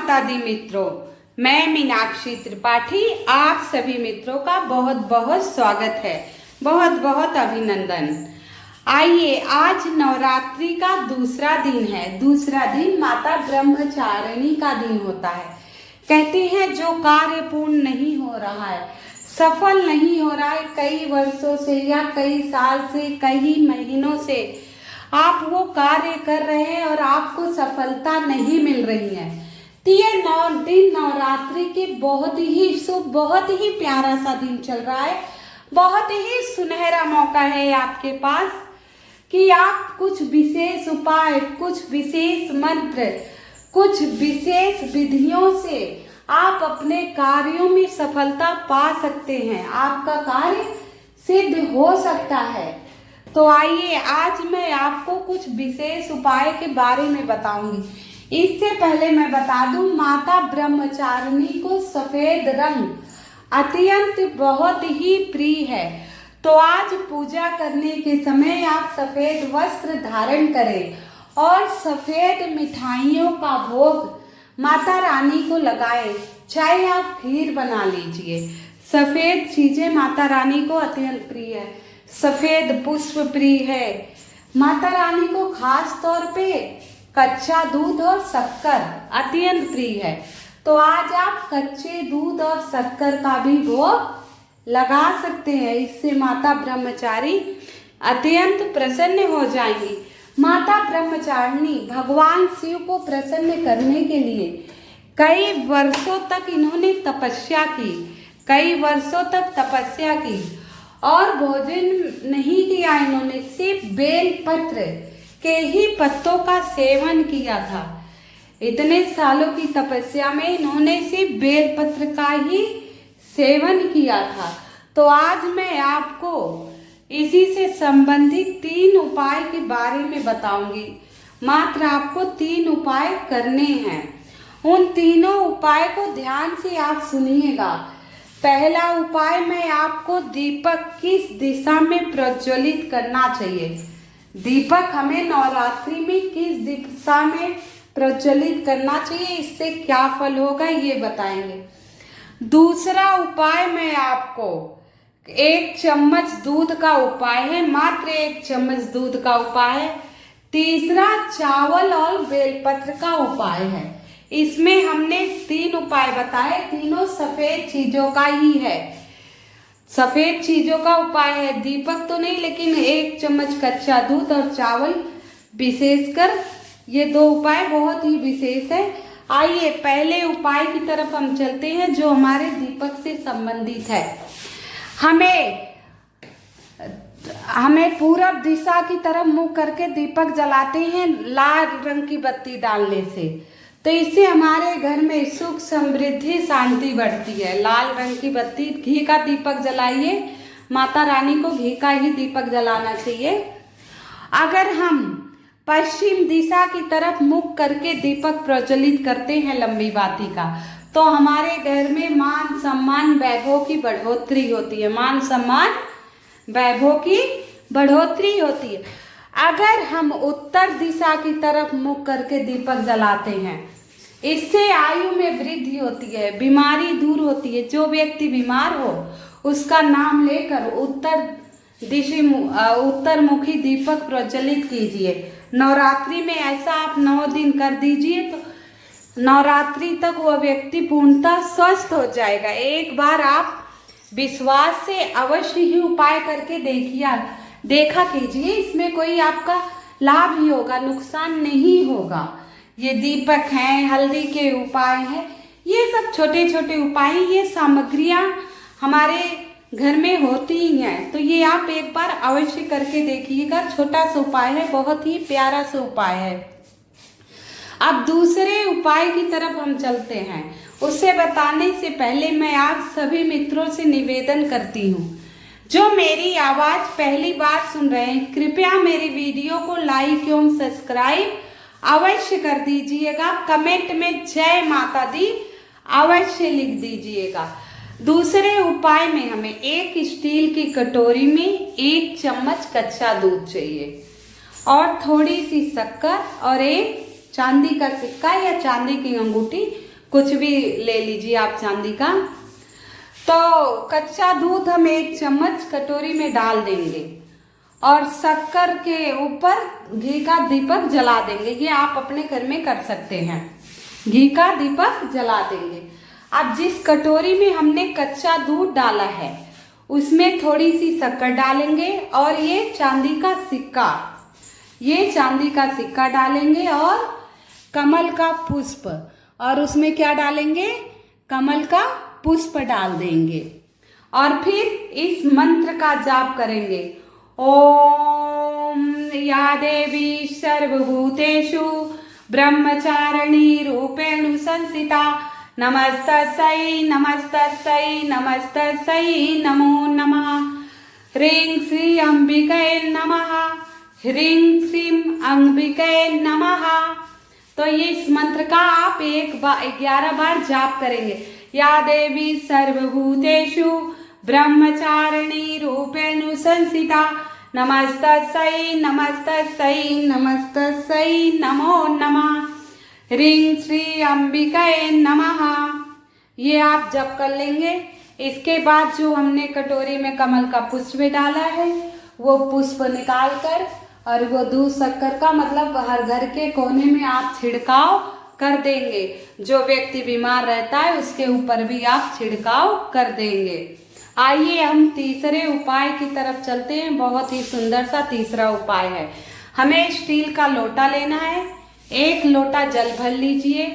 माता दी मित्रों, मैं मीनाक्षी त्रिपाठी आप सभी मित्रों का बहुत बहुत स्वागत है, बहुत बहुत अभिनंदन। आइए, आज नवरात्रि का दूसरा दिन है। दूसरा दिन माता ब्रह्मचारिणी का दिन होता है। कहते हैं जो कार्य पूर्ण नहीं हो रहा है, सफल नहीं हो रहा है कई वर्षों से या कई साल से, कई महीनों से आप वो कार्य कर रहे हैं और आपको सफलता नहीं मिल रही है, तो ये 9 दिन नवरात्रि के बहुत ही शुभ, बहुत ही प्यारा सा दिन चल रहा है। बहुत ही सुनहरा मौका है आपके पास कि आप कुछ विशेष उपाय, कुछ विशेष मंत्र, कुछ विशेष विधियों से आप अपने कार्यों में सफलता पा सकते हैं। आपका कार्य सिद्ध हो सकता है। तो आइए, आज मैं आपको कुछ विशेष उपाय के बारे में बताऊंगी। इससे पहले मैं बता दूं, माता ब्रह्मचारिणी को सफेद रंग अत्यंत बहुत ही प्रिय है। तो आज पूजा करने के समय आप सफेद वस्त्र धारण करें और सफेद मिठाइयों का भोग माता रानी को लगाएं। चाहे आप खीर बना लीजिए। सफेद चीजें माता रानी को अत्यंत प्रिय है। सफेद पुष्प प्रिय है। माता रानी को खास तौर पे कच्चा दूध और शक्कर अत्यंत प्रिय है। तो आज आप कच्चे दूध और शक्कर का भी भोग लगा सकते हैं। इससे माता ब्रह्मचारी अत्यंत प्रसन्न हो जाएंगी। माता ब्रह्मचारिणी भगवान शिव को प्रसन्न करने के लिए कई वर्षों तक इन्होंने तपस्या की, कई वर्षों तक तपस्या की और भोजन नहीं किया। इन्होंने सिर्फ बेल पत्र के ही पत्तों का सेवन किया था। इतने सालों की तपस्या में इन्होंने सिर्फ बेल पत्र का ही सेवन किया था। तो आज मैं आपको इसी से संबंधित 3 उपाय के बारे में बताऊंगी। मात्र आपको 3 उपाय करने हैं। उन तीनों उपाय को ध्यान से आप सुनिएगा। पहला उपाय, मैं आपको दीपक किस दिशा में प्रज्वलित करना चाहिए। दीपक हमें नवरात्रि में किस दिशा में प्रज्वलित करना चाहिए, इससे क्या फल होगा ये बताएंगे। दूसरा उपाय मैं आपको 1 चम्मच दूध का उपाय है, मात्र 1 चम्मच दूध का उपाय है। तीसरा चावल और बेलपत्र का उपाय है। इसमें हमने 3 उपाय बताए, तीनों सफेद चीजों का ही है। सफेद चीजों का उपाय है, दीपक तो नहीं, लेकिन 1 चम्मच कच्चा दूध और चावल, विशेषकर ये 2 उपाय बहुत ही विशेष है। आइए पहले उपाय की तरफ हम चलते हैं जो हमारे दीपक से संबंधित है। हमें पूरब दिशा की तरफ मुंह करके दीपक जलाते हैं लाल रंग की बत्ती डालने से। तो इससे हमारे घर में सुख, समृद्धि, शांति बढ़ती है। लाल रंग की बत्ती, घी का दीपक जलाइए। माता रानी को घी का ही दीपक जलाना चाहिए। अगर हम पश्चिम दिशा की तरफ मुख करके दीपक प्रज्वलित करते हैं लंबी बाती का, तो हमारे घर में मान सम्मान, वैभव की बढ़ोतरी होती है। मान सम्मान, वैभव की बढ़ोतरी होती है। अगर हम उत्तर दिशा की तरफ मुख करके दीपक जलाते हैं, इससे आयु में वृद्धि होती है, बीमारी दूर होती है। जो व्यक्ति बीमार हो उसका नाम लेकर उत्तरमुखी दीपक प्रज्वलित कीजिए। नवरात्रि में ऐसा आप 9 दिन कर दीजिए तो नवरात्रि तक वह व्यक्ति पूर्णतः स्वस्थ हो जाएगा। एक बार आप विश्वास से अवश्य ही उपाय करके देखा कीजिए। इसमें कोई आपका लाभ ही होगा, नुकसान नहीं होगा। ये दीपक हैं, हल्दी के उपाय हैं, ये सब छोटे छोटे उपाय, ये सामग्रियां हमारे घर में होती ही हैं। तो ये आप एक बार अवश्य करके देखिएगा। छोटा सा उपाय है, बहुत ही प्यारा सा उपाय है। अब दूसरे उपाय की तरफ हम चलते हैं। उससे बताने से पहले मैं आप सभी मित्रों से निवेदन करती हूँ, जो मेरी आवाज़ पहली बार सुन रहे हैं, कृपया मेरी वीडियो को लाइक एवं सब्सक्राइब अवश्य कर दीजिएगा। कमेंट में जय माता दी अवश्य लिख दीजिएगा। दूसरे उपाय में हमें 1 स्टील की कटोरी में 1 चम्मच कच्चा दूध चाहिए और थोड़ी सी शक्कर और 1 चांदी का सिक्का या चांदी की अंगूठी कुछ भी ले लीजिए आप चांदी का। तो कच्चा दूध हम 1 चम्मच कटोरी में डाल देंगे और शक्कर के ऊपर घी का दीपक जला देंगे। ये आप अपने घर में कर सकते हैं, घी का दीपक जला देंगे। अब जिस कटोरी में हमने कच्चा दूध डाला है उसमें थोड़ी सी शक्कर डालेंगे और ये चांदी का सिक्का डालेंगे और कमल का पुष्प, और उसमें क्या डालेंगे, कमल का पुष्प डाल देंगे। और फिर इस मंत्र का जाप करेंगे, ओम या देवी सर्वभूतेषु ब्रह्मचारिणी रूपेण संस्थिता नमस्तस्यै नमस्तस्यै नमस्तस्यै नमो नमः। ह्रीं श्री अंबिके नमः, ह्रीं श्रीं अंबिके नमः। तो ये इस मंत्र का आप 11 बार जाप करेंगे। या देवी सर्वभूतेषु ब्रह्मचारिणी रूपेण संस्थिता नमस्तस्यै नमस्तस्यै नमस्तस्यै नमो नमः। ह्रीं श्री अंबिके नमः। ये आप जप कर लेंगे। इसके बाद जो हमने कटोरी में कमल का पुष्प डाला है वो पुष्प निकाल कर और वो दूध शक्कर का मतलब हर घर के कोने में आप छिड़काव कर देंगे। जो व्यक्ति बीमार रहता है उसके ऊपर भी आप छिड़काव कर देंगे। आइए हम तीसरे उपाय की तरफ चलते हैं। बहुत ही सुंदर सा तीसरा उपाय है। हमें स्टील का लोटा लेना है, 1 लोटा जल भर लीजिए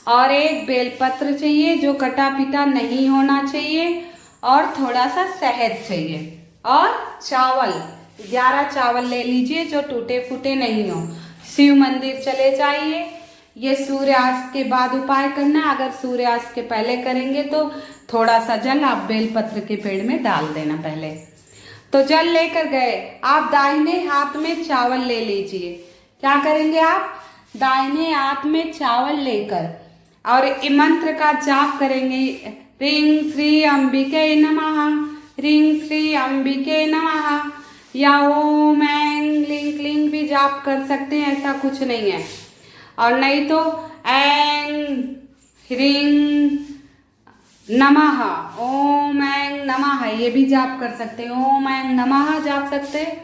और 1 बेलपत्र चाहिए जो कटा पिटा नहीं होना चाहिए, और थोड़ा सा शहद चाहिए, और चावल 11 चावल ले लीजिए जो टूटे फूटे नहीं हो। शिव मंदिर चले जाइए। ये सूर्यास्त के बाद उपाय करना है। अगर सूर्यास्त के पहले करेंगे तो थोड़ा सा जल आप बेलपत्र के पेड़ में डाल देना पहले। तो जल लेकर गए, आप दाहिने हाथ में चावल ले लीजिए। क्या करेंगे आप, दाहिने हाथ में चावल लेकर और मंत्र का जाप करेंगे। ह्रीं श्री अंबिके नमः, ह्रीं श्री अंबिके नमः, या ओम ऐं क्लीं क्लीं भी जाप कर सकते हैं, ऐसा कुछ नहीं है। और नहीं तो ऐं ह्रीं नमः, ओम ऐं नमः ये भी जाप कर सकते हैं। ओम ऐं नमः जाप सकते हैं,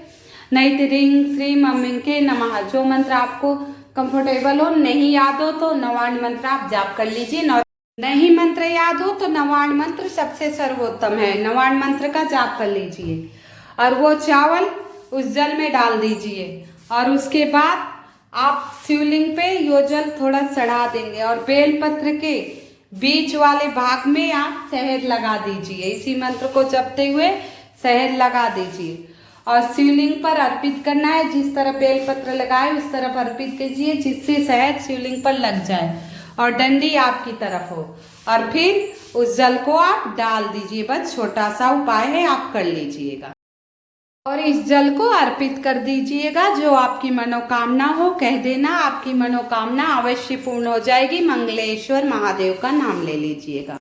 नहीं तो ह्रीं श्रीं अंबिके नमः। जो मंत्र आपको कंफर्टेबल हो, नहीं याद हो तो नवाण मंत्र आप जाप कर लीजिए। नहीं मंत्र याद हो तो नवाण मंत्र सबसे सर्वोत्तम है, नवाण मंत्र का जाप कर लीजिए। और वो चावल उस जल में डाल दीजिए और उसके बाद आप शिवलिंग पे यो जल थोड़ा चढ़ा देंगे और बेलपत्र के बीच वाले भाग में आप शहद लगा दीजिए। इसी मंत्र को जपते हुए शहद लगा दीजिए और शिवलिंग पर अर्पित करना है। जिस तरफ बेलपत्र लगाए उस तरफ अर्पित कीजिए जिससे शहद शिवलिंग पर लग जाए और डंडी आपकी तरफ हो, और फिर उस जल को आप डाल दीजिए। बस छोटा सा उपाय है, आप कर लीजिएगा और इस जल को अर्पित कर दीजिएगा। जो आपकी मनोकामना हो कह देना, आपकी मनोकामना अवश्य पूर्ण हो जाएगी। मंगलेश्वर महादेव का नाम ले लीजिएगा।